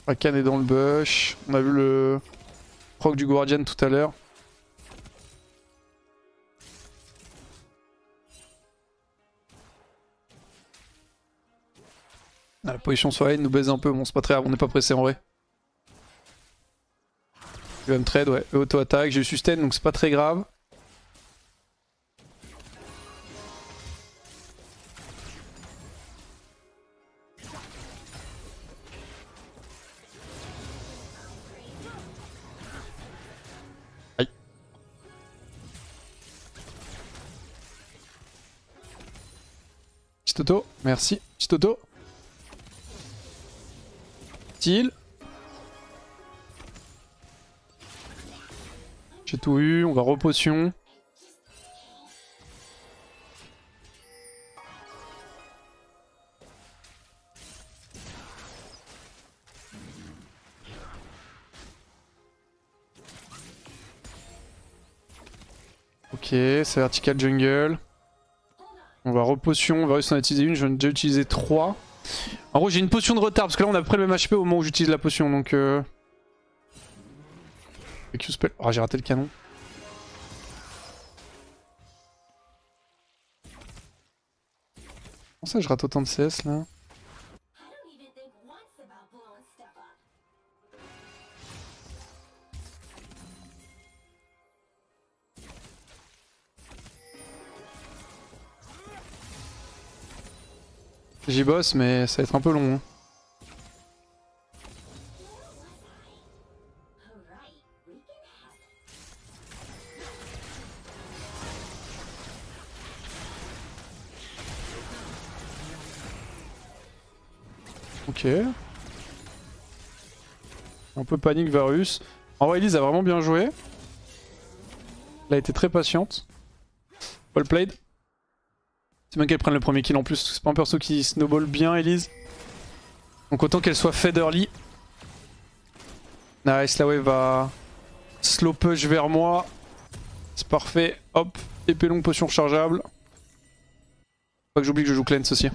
Rakan est dans le bush. On a vu le proc du Guardian tout à l'heure. Ah, la position sur lane nous baise un peu, bon c'est pas très grave, on n'est pas pressé en vrai. Je vais me trade, ouais, auto-attaque, j'ai eu sustain donc c'est pas très grave. Aïe. Petit auto, merci, petit auto. Style. J'ai tout eu, on va repotion. Ok, c'est vertical jungle. On va repotion, Varus en a utilisé une, j'en ai déjà utilisé 3. En gros j'ai une potion de retard parce que là on a à peu près le même HP au moment où j'utilise la potion donc Q-spell. Oh j'ai raté le canon. Comment ça je rate autant de CS là? J'y bosse mais ça va être un peu long. Hein. Ok. Un peu panique Varus. En vrai Elise a vraiment bien joué. Elle a été très patiente. Well played. C'est bien qu'elle prenne le premier kill en plus, c'est pas un perso qui snowball bien Elise. Donc autant qu'elle soit fed early. Nice, la wave va slow push vers moi. C'est parfait. Hop, épée longue, potion rechargeable. Pas que j'oublie que je joue cleanse aussi.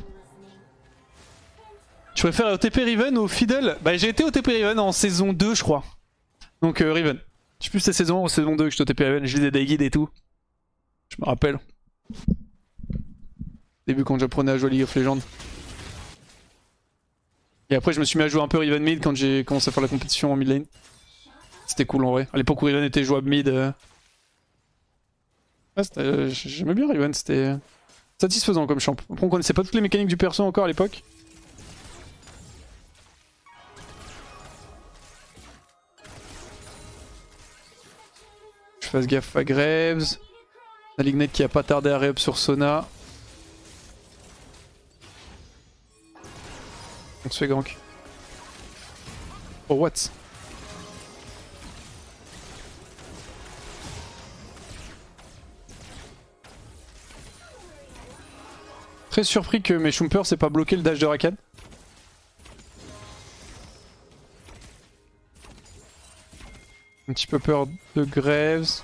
Tu préfères OTP Riven ou Fiddle? Bah j'ai été OTP Riven en saison 2 je crois. Donc Riven. Je sais plus si c'est saison 1 ou saison 2 que je suis OTP Riven, je lisais des guides et tout. Je me rappelle. Début quand j'apprenais à jouer à League of Legends. Et après je me suis mis à jouer un peu Riven mid quand j'ai commencé à faire la compétition en mid lane. C'était cool en vrai. À l'époque où Riven était jouable mid. Ouais, j'aimais bien Riven, c'était satisfaisant comme champ. Après on connaissait pas toutes les mécaniques du perso encore à l'époque. Je fasse gaffe à Graves. La Lignite qui a pas tardé à re-up sur Sona. On se fait gank. Oh what? Très surpris que mes Chumpers n'aient pas bloqué le dash de Rakan. Un petit peu peur de Graves.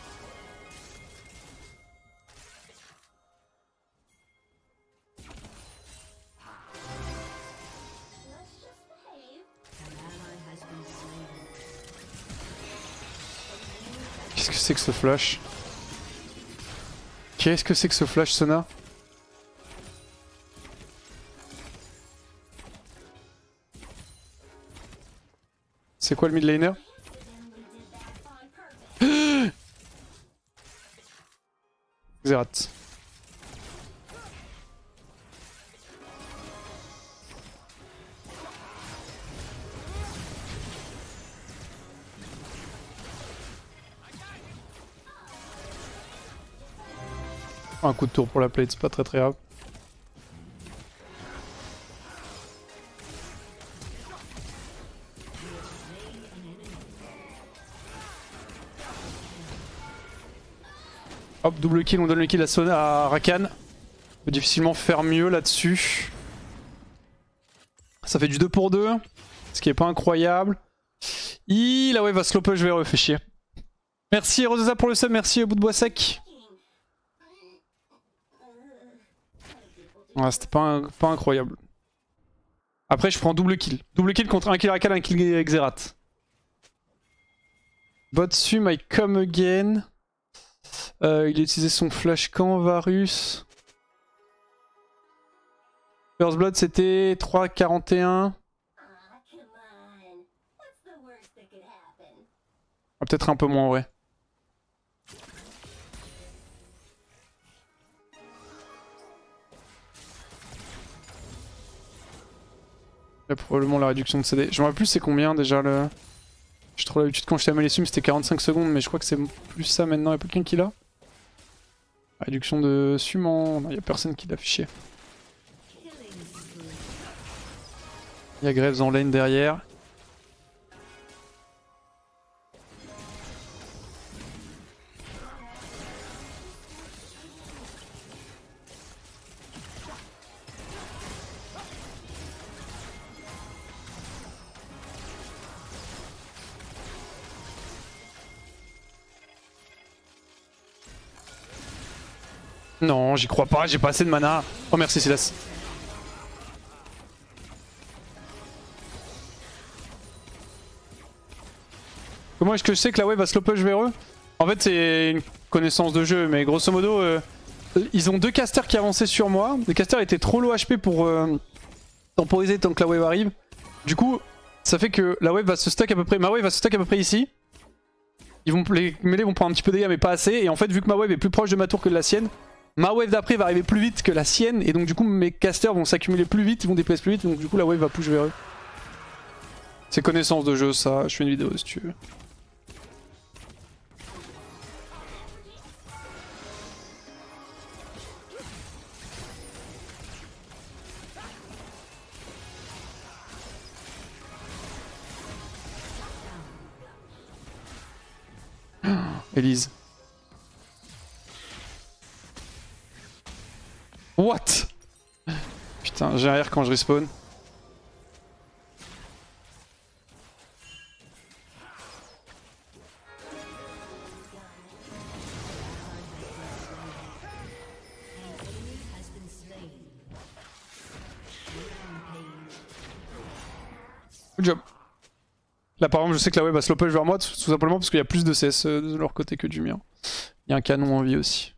Qu'est-ce que c'est que ce flash? Qu'est-ce que c'est que ce flash Sona? C'est quoi le mid laner? Xerath. Un coup de tour pour la plate, c'est pas très grave. Hop, double kill, on donne le kill à Sona, à Rakan. On peut difficilement faire mieux là-dessus. Ça fait du 2 pour 2, ce qui est pas incroyable. La wave va slow push vers eux, fait chier. Merci Rosa pour le sub, merci Bout de Bois Sec. Ouais, c'était pas incroyable. Après je prends double kill. Double kill contre un kill Rakan, un kill Xerath. Bot sum, I come again. Il a utilisé son flash quand Varus. First Blood c'était 3,41. Ah, peut-être un peu moins en vrai. Là, probablement la réduction de CD. Je me rappelle plus c'est combien déjà le... J'ai trop l'habitude quand j'étais à Malesum c'était 45 secondes mais je crois que c'est plus ça maintenant. Y'a pas quelqu'un qui l'a? Réduction de suman. Non, y'a personne qui l'a affiché. Y'a Graves en lane derrière. Non, j'y crois pas, j'ai pas assez de mana. Oh merci Silas. Comment est-ce que je sais que la wave va slow push vers eux? En fait c'est une connaissance de jeu, mais grosso modo ils ont deux casters qui avançaient sur moi. Les casters étaient trop low HP pour temporiser tant que la wave arrive. Du coup ça fait que la wave va se stack à peu près, ma wave va se stack à peu près ici. Les mêlés vont prendre un petit peu de dégâts mais pas assez. Et en fait vu que ma wave est plus proche de ma tour que de la sienne, ma wave d'après va arriver plus vite que la sienne. Et donc du coup mes casters vont s'accumuler plus vite, ils vont DPS plus vite. Donc du coup la wave va push vers eux. C'est connaissance de jeu ça, je fais une vidéo si tu veux. Elise. What? Putain, j'ai un R quand je respawn. Good job. Là par exemple je sais que la wave va slow push vers moi tout simplement parce qu'il y a plus de CS de leur côté que du mien. Il y a un canon en vie aussi.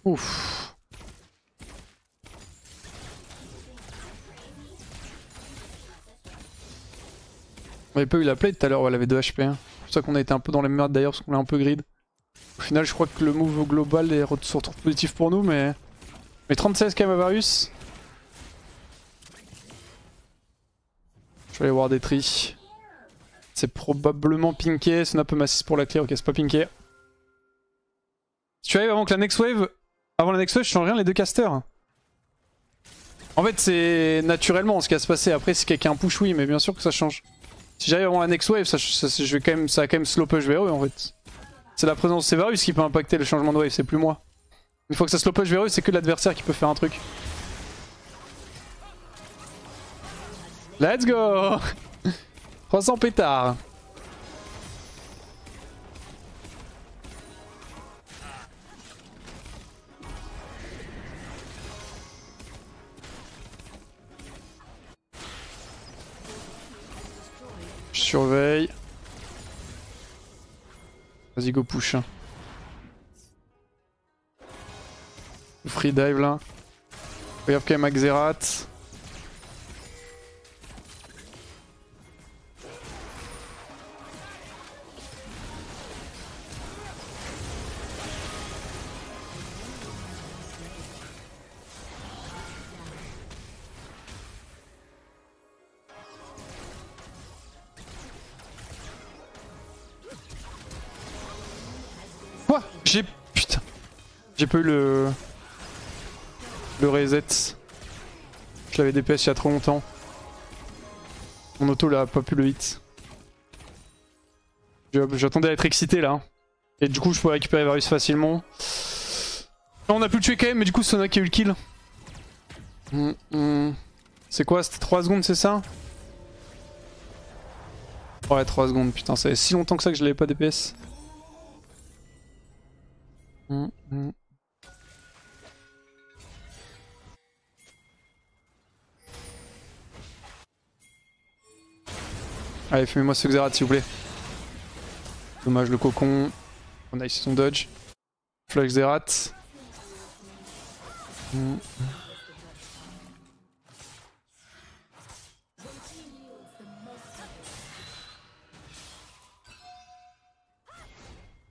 Ouf. On avait pas eu la play tout à l'heure, ouais, elle avait 2 HP. Hein. C'est pour ça qu'on a été un peu dans les merdes d'ailleurs, parce qu'on l'a un peu grid. Au final, je crois que le move global est se retrouve positif pour nous, mais 36 quand même à Varus. Je vais aller voir des tris. C'est probablement pinké, Snap m'assiste pour la clear, ok c'est pas pinké. Si tu arrives avant que la next wave, je change rien les deux casters. En fait c'est naturellement ce qui va se passer, après si quelqu'un push oui, mais bien sûr que ça change. Si j'arrive avant la next wave, ça va quand même slow push vers eux en fait. C'est la présence de Severus qui peut impacter le changement de wave, c'est plus moi. Une fois que ça slow push vers eux, c'est que l'adversaire qui peut faire un truc. Let's go. 300 pétards. Je surveille. Vas-y go push. Free dive là. Regarde quand même Xerath. Quoi? Putain. J'ai pas eu le reset. Je l'avais DPS il y a trop longtemps. Mon auto là a pas pu le hit. J'attendais à être excité là. Et du coup je pourrais récupérer Varus facilement. On a pu le tuer quand même mais du coup c'est Sona qui a eu le kill. C'est quoi? C'était 3 secondes, c'est ça? Ouais, 3 secondes, putain, ça fait si longtemps que ça que je l'avais pas DPS. Allez, fumez-moi ce Xerath s'il vous plaît. Dommage le cocon. On a ici son dodge. Flash Xerath.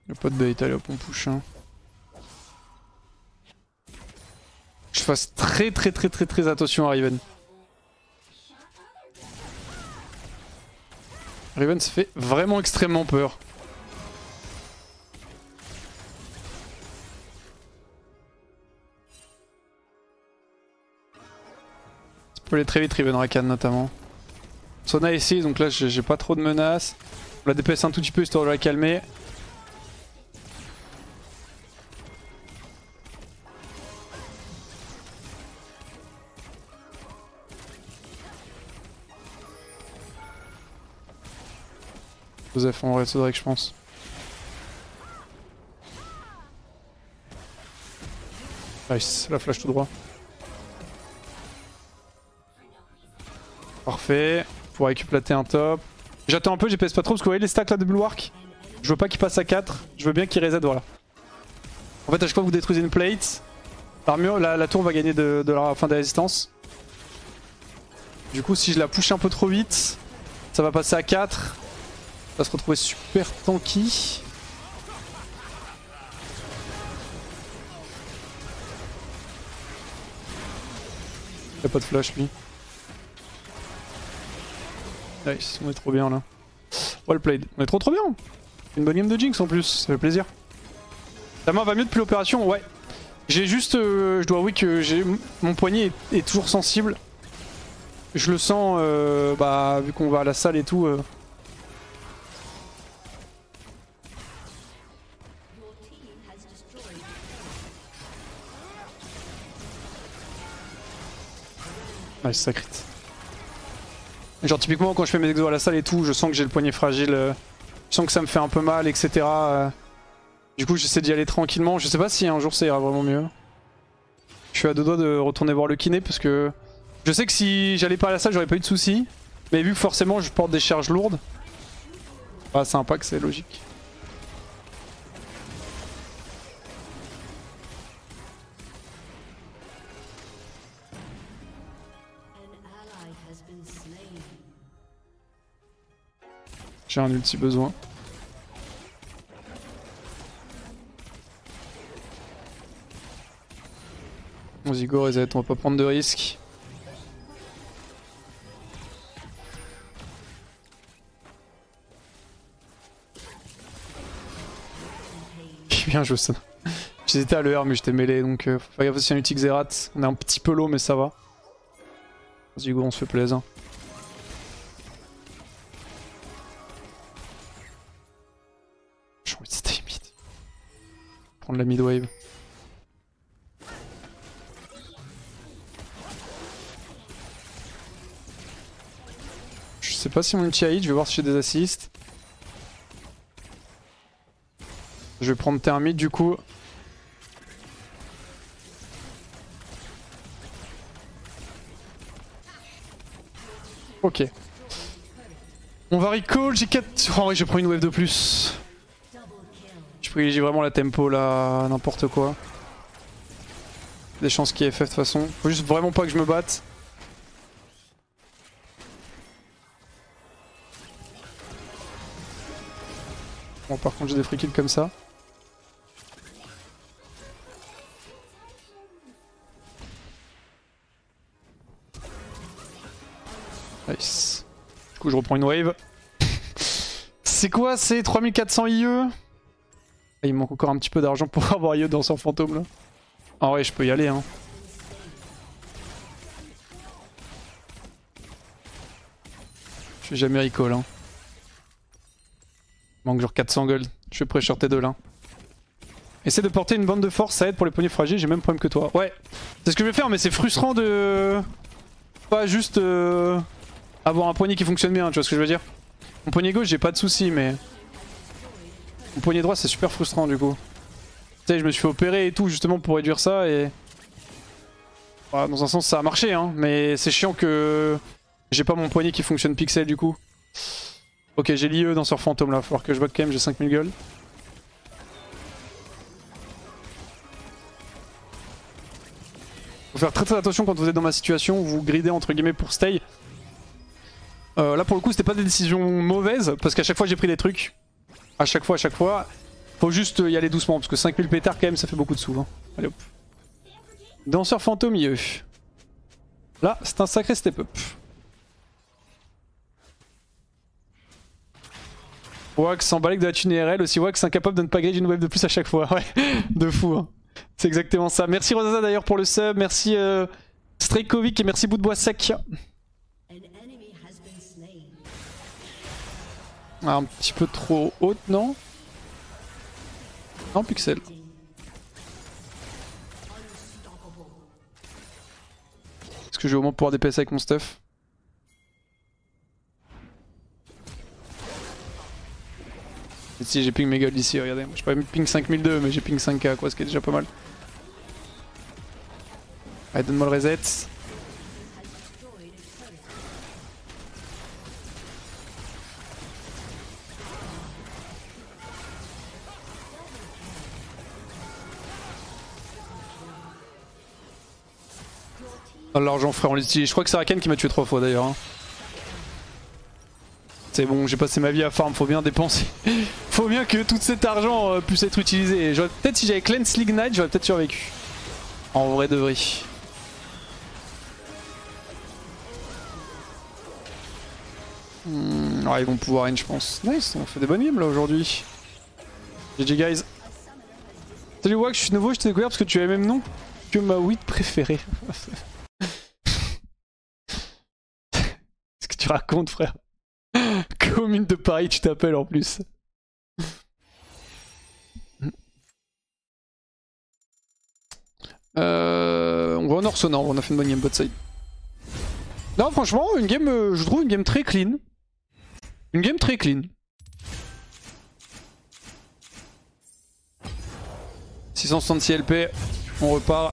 Y'a pas de bait, allez hop on push hein. Je fasse très attention à Riven. Riven se fait vraiment extrêmement peur. Ça peut aller très vite Riven Rakan notamment. Sona ici donc là j'ai pas trop de menaces. On la DPS un tout petit peu histoire de la calmer. Joseph, on reste Drake, je pense. Nice, la flash tout droit. Parfait. Pour récupérer un top. J'attends un peu, j'épaisse pas trop parce que vous voyez les stacks là de Bulwark. Je veux pas qu'il passe à 4. Je veux bien qu'il reset, voilà. En fait, à chaque fois que vous détruisez une plate, l'armure, la tour va gagner de la fin des résistances. Du coup, si je la push un peu trop vite, ça va passer à 4. Ça va se retrouver super tanky. Il a pas de flash lui. Nice, on est trop bien là. Well played, on est trop bien. Une bonne game de Jinx en plus, ça fait plaisir. La main va mieux depuis l'opération, ouais. J'ai juste, je dois avouer que mon poignet est toujours sensible. Je le sens, bah vu qu'on va à la salle et tout. Nice, ça crit. Genre typiquement quand je fais mes exos à la salle et tout, je sens que j'ai le poignet fragile, je sens que ça me fait un peu mal, etc. Du coup j'essaie d'y aller tranquillement, je sais pas si un jour ça ira vraiment mieux. Je suis à deux doigts de retourner voir le kiné parce que je sais que si j'allais pas à la salle j'aurais pas eu de soucis. Mais vu que forcément je porte des charges lourdes, bah ça impacte, c'est logique. J'ai un ulti besoin. Vas-y go reset, on va pas prendre de risques. Bien joué ça. J'hésitais à le R mais j'étais mêlé donc faut pas gaffe aussi un ulti Xerath. On est un petit peu low mais ça va. Vas-y go on se fait plaisir. J'ai envie de stay mid. Prendre la mid wave. Je sais pas si mon ulti a hit, je vais voir si j'ai des assists. Je vais prendre Thermite du coup. Ok. On va recall, j'ai 4... Oh oui, je prends une wave de plus. Je privilégie vraiment la tempo là, n'importe quoi. Des chances qu'il y ait FF de toute façon. Faut juste vraiment pas que je me batte. Bon par contre j'ai des free kills comme ça. Nice. Du coup je reprends une wave. C'est quoi? C'est 3400 IE? Ah, il me manque encore un petit peu d'argent pour avoir IE dans son fantôme là. En vrai je peux y aller hein. Je vais jamais recall hein. Il manque genre 400 gold. Je vais prêcher T2 là. Essaie de porter une bande de force, ça aide pour les poignets fragiles, j'ai le même problème que toi. Ouais, c'est ce que je vais faire mais c'est frustrant de... pas juste avoir un poignet qui fonctionne bien, tu vois ce que je veux dire. Mon poignet gauche j'ai pas de soucis mais mon poignet droit c'est super frustrant du coup. Tu sais je me suis fait opérer et tout justement pour réduire ça et... Voilà, dans un sens ça a marché hein, mais c'est chiant que j'ai pas mon poignet qui fonctionne pixel du coup. Ok j'ai l'IE dans ce fantôme là, faut voir que je bloque quand même, j'ai 5000 gold. Faut faire très très attention quand vous êtes dans ma situation où vous gridez entre guillemets pour stay. Là pour le coup c'était pas des décisions mauvaises parce qu'à chaque fois j'ai pris des trucs. À chaque fois. Faut juste y aller doucement parce que 5000 pétards quand même ça fait beaucoup de sous. Hein. Allez hop. Danseur fantôme IE. Là c'est un sacré step up. Wax en balèque de la thune IRL, aussi Wax incapable de ne pas griller une wave de plus à chaque fois. Ouais, de fou. Hein. C'est exactement ça. Merci Rosaza d'ailleurs pour le sub, merci Straykovic et merci Bout de Bois Sec. Ah, un petit peu trop haute, non? Non, Pixel. Est-ce que je vais au moins pouvoir DPS avec mon stuff? Et si j'ai ping mes golds ici, regardez. J'ai pas ping 5002 mais j'ai ping 5k quoi, ce qui est déjà pas mal. Allez, donne-moi le reset. Oh, l'argent frère, on l'utilise. Je crois que c'est Rakan qui m'a tué 3 fois d'ailleurs. Hein. C'est bon, j'ai passé ma vie à farm, faut bien dépenser. Faut bien que tout cet argent puisse être utilisé. Peut-être si j'avais Cleanse Lignite, j'aurais peut-être survécu. En vrai de vrai. Ah, ils vont pouvoir range je pense. Nice, on fait des bonnes games là aujourd'hui. GG guys. Salut Wack, je suis nouveau, je t'ai découvert parce que tu as le même nom que ma weed préférée. Qu'est-ce que tu racontes frère? Commune de Paris, tu t'appelles en plus. On va en Orsona, on a fait une bonne game bot side. Non franchement, une game, je trouve une game très clean. Une game très clean. 666 LP, on repart.